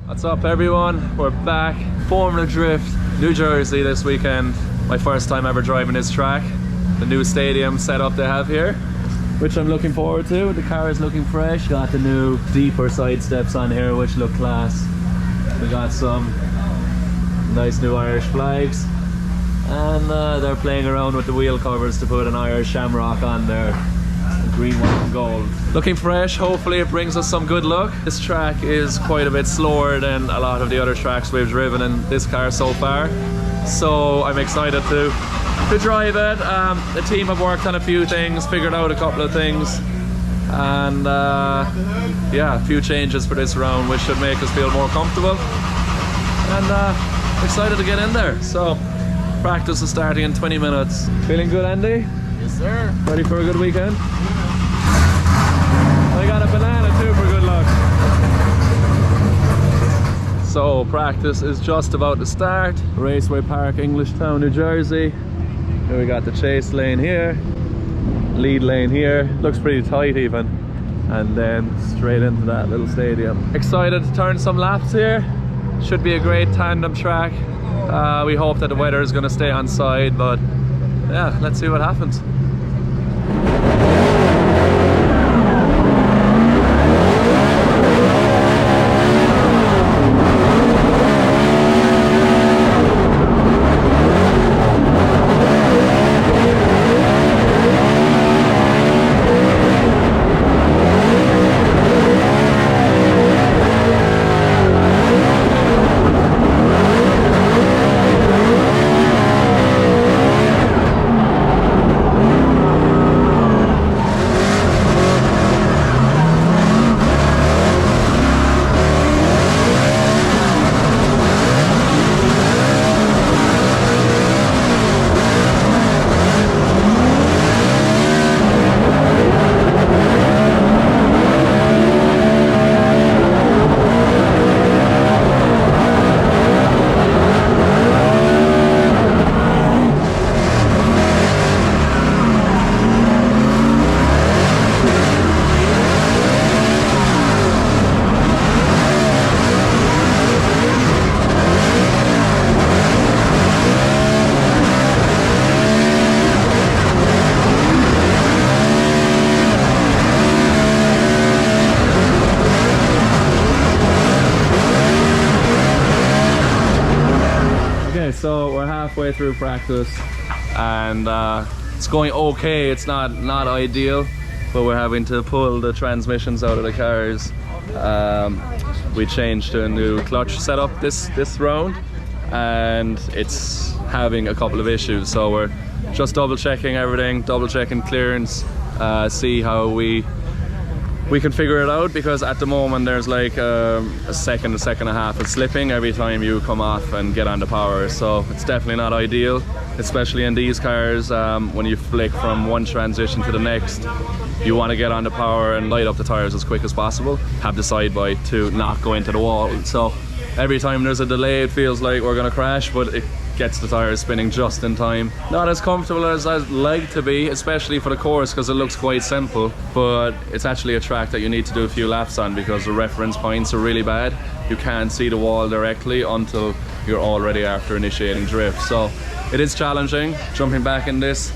What's up everyone? We're back. Formula Drift, New Jersey this weekend. My first time ever driving this track. The new stadium setup they have here, which I'm looking forward to. The car is looking fresh. Got the new deeper side steps on here, which look class. We got some nice new Irish flags. And they're playing around with the wheel covers to put an Irish shamrock on there. Green, white and gold. Looking fresh, hopefully it brings us some good luck. This track is quite a bit slower than a lot of the other tracks we've driven in this car so far. So I'm excited to drive it. The team have worked on a few things, figured out a couple of things. And yeah, a few changes for this round which should make us feel more comfortable. And excited to get in there. So practice is starting in 20 minutes. Feeling good, Andy? Yes, sir. Ready for a good weekend? I got a banana too for good luck. So practice is just about to start. Raceway Park, Englishtown, New Jersey. Here we got the chase lane here, lead lane here. Looks pretty tight even. And then straight into that little stadium. Excited to turn some laps here. Should be a great tandem track. We hope that the weather is going to stay on side, but yeah, let's see what happens. So we're halfway through practice and it's going okay. It's not ideal, but we're having to pull the transmissions out of the cars. We changed to a new clutch setup this round and it's having a couple of issues, so we're just double checking everything, double checking clearance, see how we can figure it out, because at the moment there's like a second and a half of slipping every time you come off and get on the power. So it's definitely not ideal, especially in these cars. When you flick from one transition to the next, you want to get on the power and light up the tires as quick as possible, have the side bite to not go into the wall. So every time there's a delay it feels like we're gonna crash, but it gets the tires spinning just in time. Not as comfortable as I'd like to be, especially for the course, because it looks quite simple, but it's actually a track that you need to do a few laps on because the reference points are really bad. You can't see the wall directly until you're already after initiating drift. So it is challenging. Jumping back in this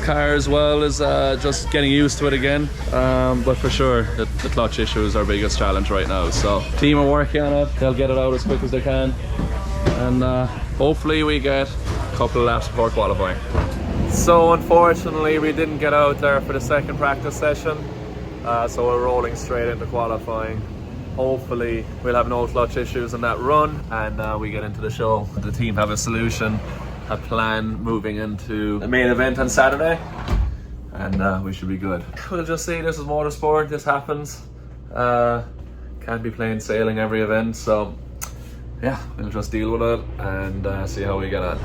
car as well is just getting used to it again, but for sure the clutch issue is our biggest challenge right now. So team are working on it. They'll get it out as quick as they can, and hopefully we get a couple of laps before qualifying. So unfortunately we didn't get out there for the second practice session, so we're rolling straight into qualifying. Hopefully we'll have no clutch issues in that run and we get into the show. The team have a solution, a plan moving into the main event on Saturday, and we should be good. We'll just see, this is motorsport, this happens. Can't be plain sailing every event, so yeah, we'll just deal with it and see how we get on.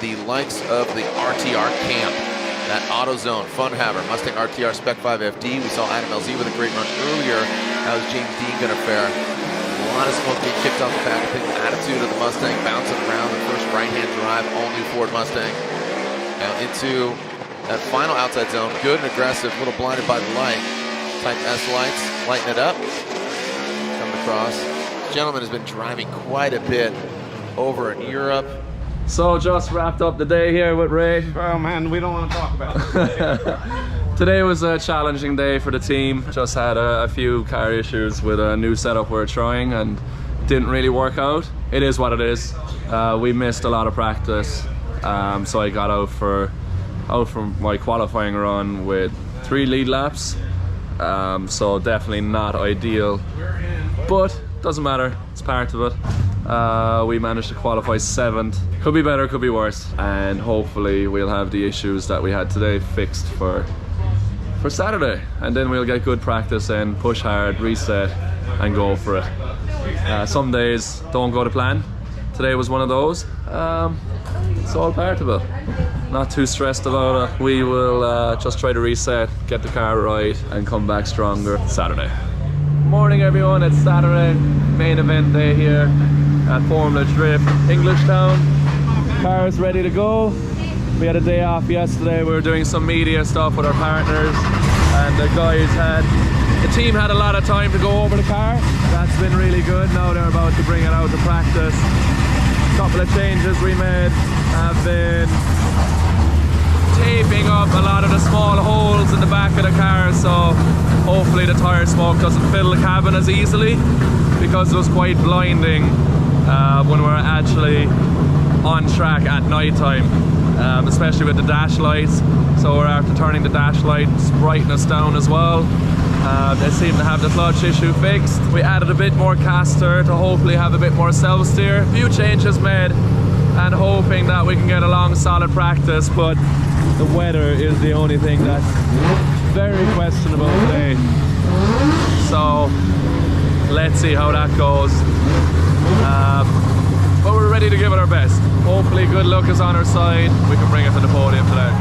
the likes of the RTR camp, that AutoZone, Funhaver, Mustang RTR Spec 5 FD. We saw Adam LZ with a great run earlier. That was James Dean gonna fare. A lot of smoke being kicked off the back. I think the attitude of the Mustang bouncing around the first right-hand drive, all new Ford Mustang. Now into that final outside zone. Good and aggressive, a little blinded by the light. Type S lights, lighten it up. Coming across. This gentleman has been driving quite a bit over in Europe. So just wrapped up the day here with Ray. Oh man, we don't want to talk about it. Today was a challenging day for the team. Just had a few car issues with a new setup we're trying and didn't really work out. It is what it is. We missed a lot of practice, so I got out from my qualifying run with 3 lead laps. So definitely not ideal, but doesn't matter, it's part of it. We managed to qualify 7th. Could be better, could be worse, and hopefully we'll have the issues that we had today fixed for Saturday, and then we'll get good practice and push hard, reset, and go for it. Some days don't go to plan. Today was one of those. It's all part of it. Not too stressed about it. We will just try to reset, get the car right, and come back stronger Saturday. Morning everyone, it's Saturday, main event day here at Formula Drift, Englishtown. Car is ready to go. We had a day off yesterday. We were doing some media stuff with our partners, and the team had a lot of time to go over the car. That's been really good. Now they're about to bring it out to practice. A couple of changes we made have been taping up a lot of the small holes in the back of the car, so hopefully the tire smoke doesn't fill the cabin as easily, because it was quite blinding when we were actually on track at night time, especially with the dash lights. So we're after turning the dash lights brightness down as well. They seem to have the clutch issue fixed. We added a bit more caster to hopefully have a bit more self-steer. A few changes made, and hoping that we can get a long solid practice, but the weather is the only thing that's very questionable today. So let's see how that goes. But we're ready to give it our best. Hopefully good luck is on our side. We can bring it to the podium today.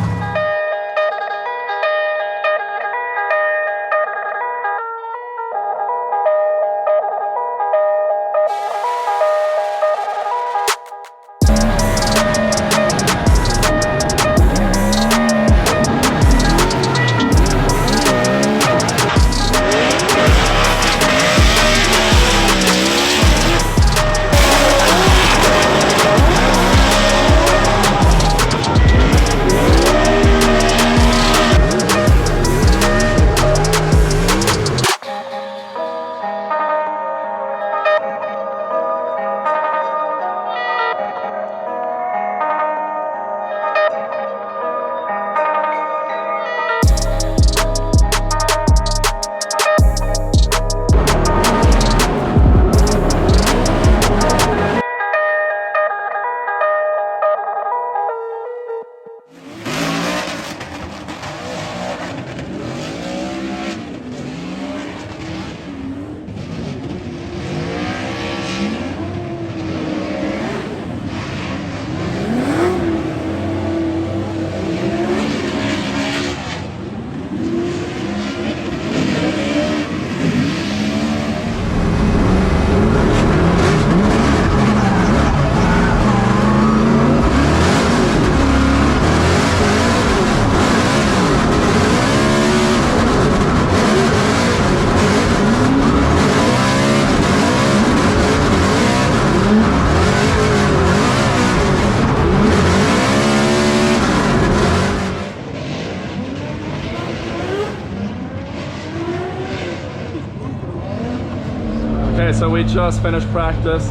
Okay, so we just finished practice.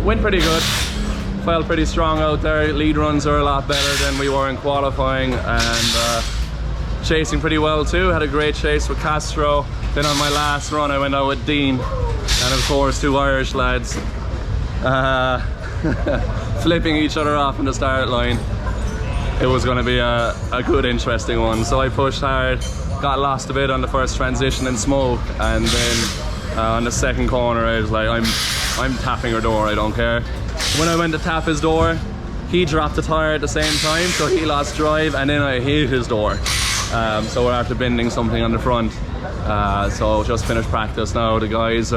Went pretty good. Felt pretty strong out there. Lead runs are a lot better than we were in qualifying, and chasing pretty well too. Had a great chase with Castro. Then on my last run I went out with Dean, and of course 2 Irish lads flipping each other off in the start line. It was going to be a good, interesting one. So I pushed hard, got lost a bit on the first transition in smoke, and then on the second corner I was like, I'm tapping her door, I don't care. When I went to tap his door, he dropped the tire at the same time, so he lost drive, and then I hit his door. So we're after bending something on the front. So just finished practice now. The guys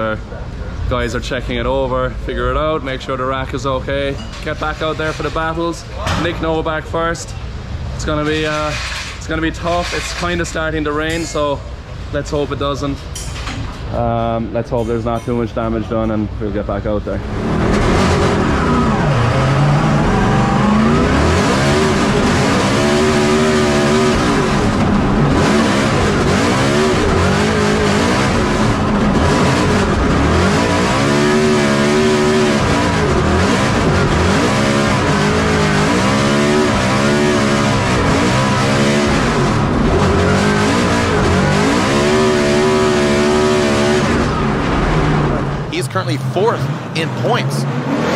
are checking it over, figure it out, make sure the rack is okay. Get back out there for the battles. Nick Novak first. It's gonna be tough. It's kind of starting to rain, so let's hope it doesn't. Let's hope there's not too much damage done, and we'll get back out there. Currently 4th in points.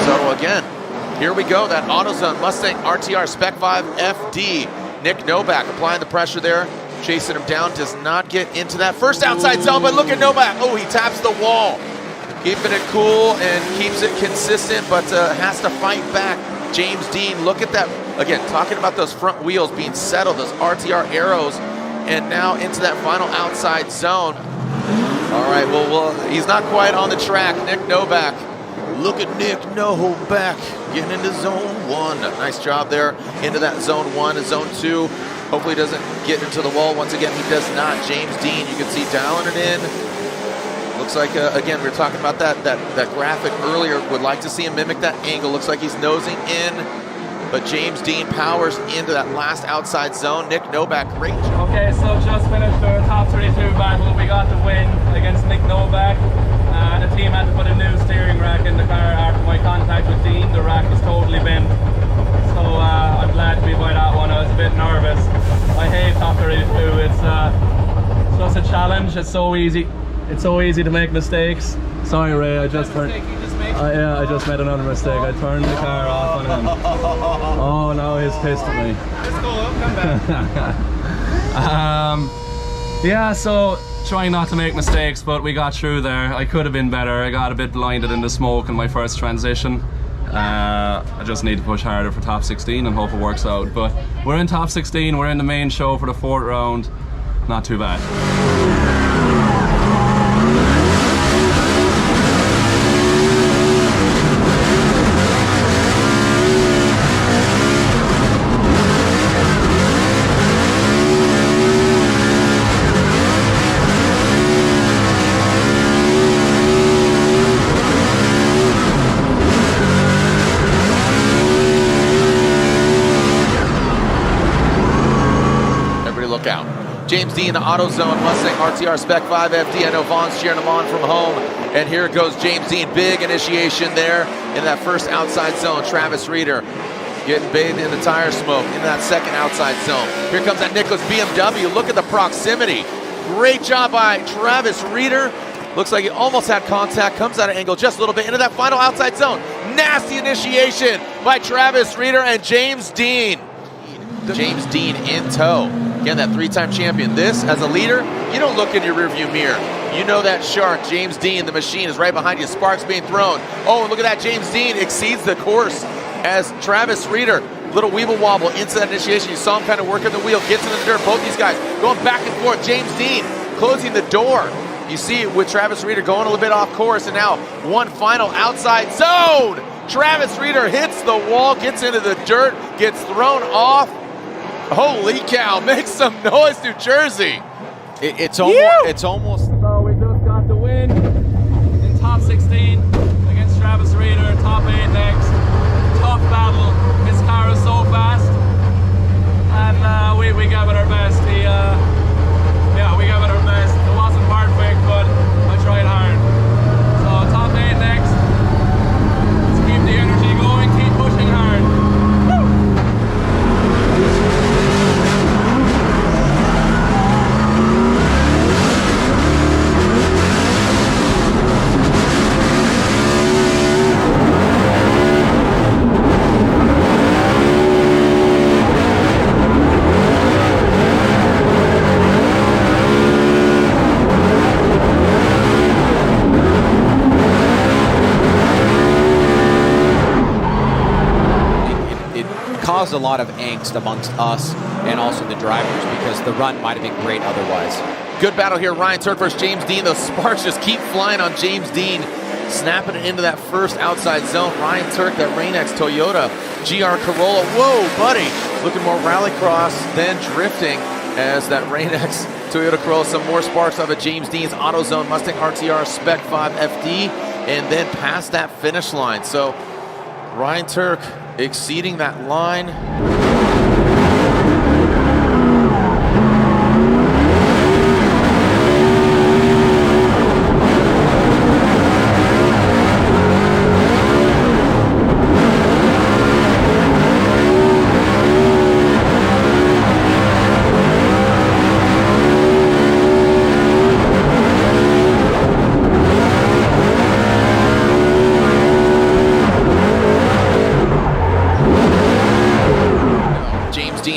So again, here we go, that AutoZone Mustang RTR Spec 5 FD. Nick Novak applying the pressure there, chasing him down, does not get into that first outside zone, but look at Novak. Oh, he taps the wall. Keeping it cool and keeps it consistent, but has to fight back. James Dean, look at that. Again, talking about those front wheels being settled, those RTR arrows, and now into that final outside zone. All right, well, he's not quite on the track. Nick Novak. Look at Nick Novak getting into zone 1. Nice job there into that zone 1 and zone 2. Hopefully he doesn't get into the wall. Once again, he does not. James Dean, you can see dialing it in. Looks like, again, we were talking about that graphic earlier. Would like to see him mimic that angle. Looks like he's nosing in. But James Dean powers into that last outside zone. Nick Novak, great job. Okay, so just finished our top 32 battle. We got the win against Nick Novak. The team had to put a new steering rack in the car after my contact with Dean. The rack was totally bent. So I'm glad to be by that one. I was a bit nervous. I hate top 32. It's just a challenge. It's so easy. It's so easy to make mistakes. Sorry, Ray. I just turned. Yeah, I just made another mistake. I turned the car off on him. Oh, now he's pissed at me. Let's go, come back. Yeah, so trying not to make mistakes, but we got through there. I could have been better. I got a bit blinded in the smoke in my first transition. I just need to push harder for top 16 and hope it works out. But we're in top 16. We're in the main show for the 4th round. Not too bad. James Dean, the AutoZone Mustang RTR Spec 5 FD. I know Vaughn's cheering him on from home. And here goes James Dean. Big initiation there in that first outside zone. Travis Reeder getting bathed in the tire smoke in that second outside zone. Here comes that Nicklaus BMW. Look at the proximity. Great job by Travis Reeder. Looks like he almost had contact. Comes out of angle just a little bit into that final outside zone. Nasty initiation by Travis Reeder and James Dean. James Dean in tow. Again, that 3-time champion. This, as a leader, you don't look in your rearview mirror. You know that shark, James Dean, the machine, is right behind you. Sparks being thrown. Oh, and look at that. James Dean exceeds the course as Travis Reeder, little weeble wobble into that initiation. You saw him kind of working the wheel, gets into the dirt. Both these guys going back and forth. James Dean closing the door. You see it with Travis Reeder going a little bit off course, and now one final outside zone. Travis Reeder hits the wall, gets into the dirt, gets thrown off. Holy cow, make some noise, New Jersey. It's almost. So we just got the win in top 16 against Travis Reeder, top 8 next. Tough battle. His car is so fast. And we gave it our best. Yeah, we gave it our best. It wasn't perfect, but I tried hard. So top 8 next. Let's keep the energy going, keep pushing hard. lot of angst amongst us and also the drivers because the run might have been great otherwise. Good battle here, Ryan Turk versus James Dean. Those sparks just keep flying on James Dean, snapping it into that first outside zone. Ryan Turk, that Rain-X Toyota GR Corolla. Whoa, buddy. Looking more rallycross than drifting as that Rain-X Toyota Corolla. Some more sparks out of James Dean's AutoZone Mustang RTR Spec 5 FD, and then past that finish line. So Ryan Turk exceeding that line.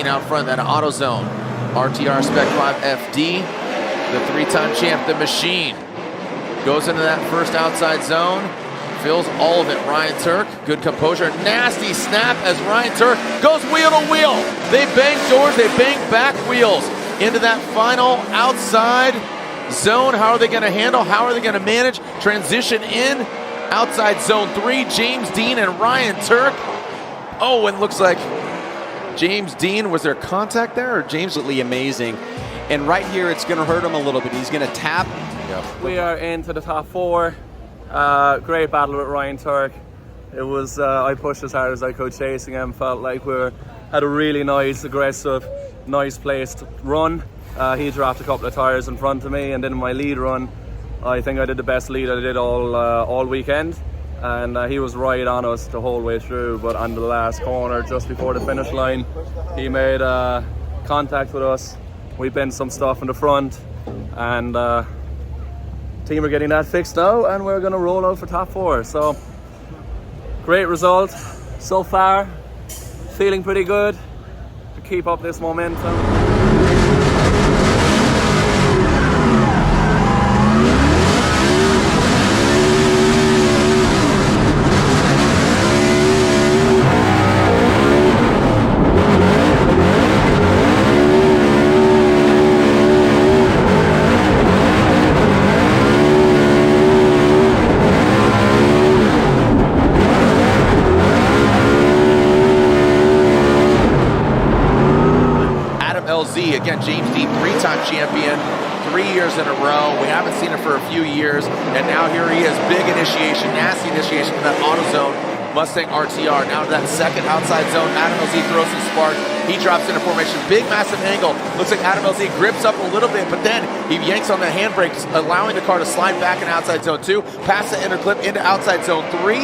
Out front, that AutoZone RTR Spec 5 FD, the three-time champ, the machine, goes into that first outside zone, fills all of it. Ryan Turk, good composure, nasty snap as Ryan Turk goes wheel to wheel. They bang doors, they bang back wheels into that final outside zone. How are they going to handle? How are they going to manage? Transition in outside zone 3, James Dean and Ryan Turk. Oh, and looks like James Dean, was there contact there, or James? Absolutely amazing. And right here, it's going to hurt him a little bit. He's going to tap. We are into the top 4. Great battle with Ryan Turk. It was, I pushed as hard as I could chasing him. Felt like we had a really nice, aggressive, nice place to run. He dropped a couple of tires in front of me, and then in my lead run, I think I did the best lead I did all weekend. And he was right on us the whole way through, but on the last corner, just before the finish line, he made contact with us. We bent some stuff in the front, and team are getting that fixed now, and we're going to roll out for top 4. So, great result so far. Feeling pretty good to keep up this momentum. Again, James Dean, 3-time champion, 3 years in a row. We haven't seen him for a few years, and now here he is. Big initiation, nasty initiation in that AutoZone Mustang RTR. Now to that second outside zone, Adam LZ throws some spark. He drops into formation, big massive angle. Looks like Adam LZ grips up a little bit, but then he yanks on the handbrake, allowing the car to slide back in outside zone 2, past the inner clip into outside zone 3,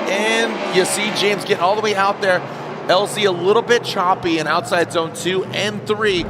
and you see James getting all the way out there. LZ a little bit choppy in outside zone 2 and 3.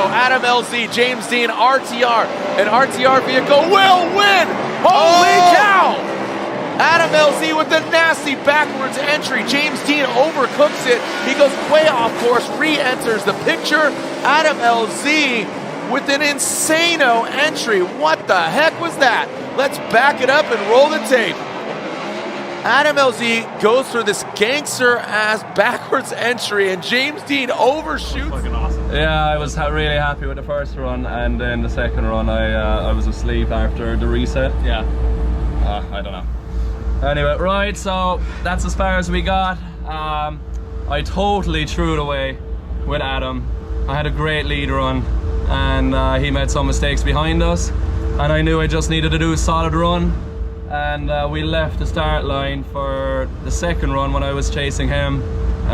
Adam LZ, James Dean, RTR, an RTR vehicle will win! Holy cow! Adam LZ with the nasty backwards entry. James Dean overcooks it. He goes way off course, re-enters the picture. Adam LZ with an insano entry. What the heck was that? Let's back it up and roll the tape. Adam LZ goes through this gangster-ass backwards entry, and James Dean overshoots. Fucking awesome. Yeah, I was really happy with the first run, and then the second run I was asleep after the reset. Yeah, I don't know. Anyway, right, so that's as far as we got. I totally threw it away with Adam. I had a great lead run, and he made some mistakes behind us, and I knew I just needed to do a solid run. And we left the start line for the second run. When I was chasing him,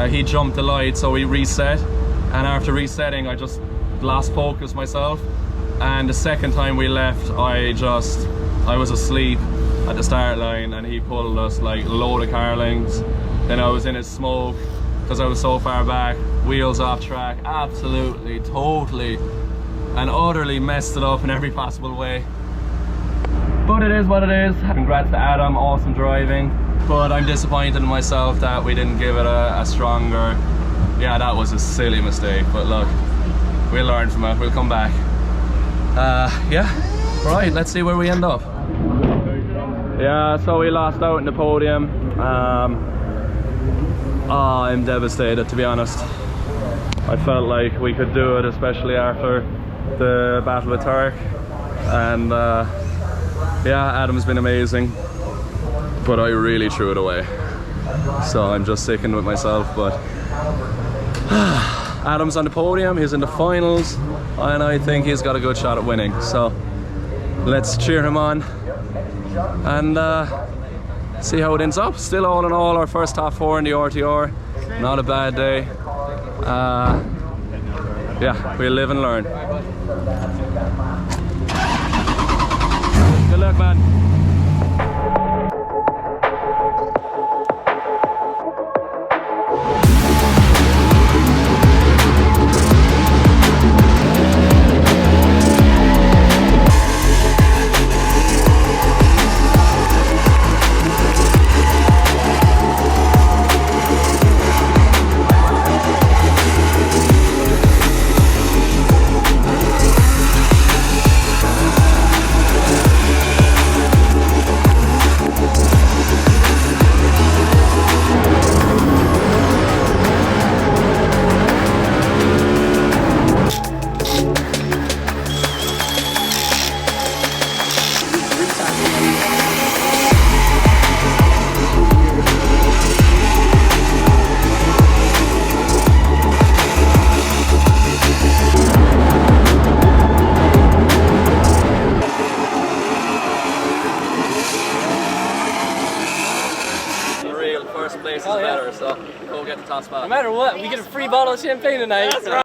he jumped the light, so we reset, and after resetting I just lost focus myself, and the second time we left I was asleep at the start line, and he pulled us like a load of carlings, Then I was in his smoke because I was so far back. Wheels off track, absolutely, totally, and utterly messed it up in every possible way. But it is what it is. Congrats to Adam, awesome driving. But I'm disappointed in myself that we didn't give it a stronger. Yeah, that was a silly mistake, but look, we'll learn from it, we'll come back. Yeah, right, let's see where we end up. Yeah, so we lost out in the podium. I'm devastated, to be honest. I felt like we could do it, especially after the battle with Turk. And yeah, Adam's been amazing, but I really threw it away. So I'm just sickened with myself, but Adam's on the podium, he's in the finals, and I think he's got a good shot at winning. So let's cheer him on and see how it ends up. Still, all in all, our first top 4 in the RTR. Not a bad day. Yeah, we'll live and learn. Good luck, man. First place is better, so go get the top spot. No matter what, we get a free bottle of champagne tonight. That's right.